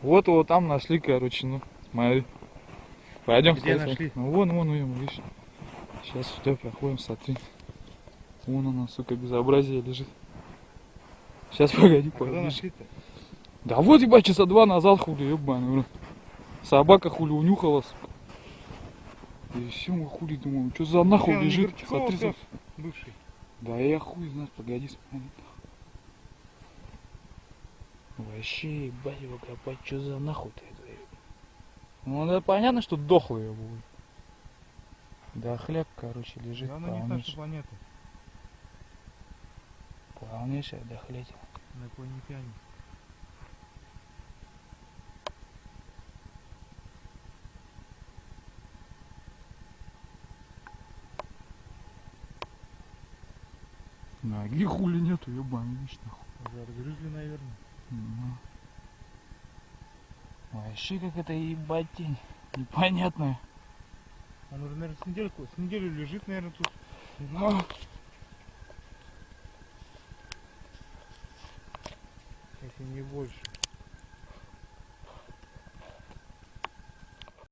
Вот его там нашли, короче, ну, смотри. Пойдем. Где нашли? Ну, вон, видишь. Сейчас сюда проходим, смотри. Вон она, сука, безобразие лежит. Сейчас, погоди, Когда нашли-то? Да вот, ебать, часа 2 назад, хули, ебаный, бро. Собака, хули, унюхала, сука. И все, мы хули, думаю, что за нахуй лежит? Смотри, пес бывший. да я хуй знает, погоди, смотри. Вообще, ебать его копать, что за нахуй-то это? Ну, да, понятно, что дохлый его будет. Да хлеб, короче, лежит. Да, она не наша планета. Полнейшая дохлетина. Инопланетяне. Ноги хули нету, ебаный, видишь, нахуй. Разгрызли, наверное. Вообще как это ебать тень. Непонятная. Он уже, наверное, с неделю лежит, наверное, тут. Но... Если не больше.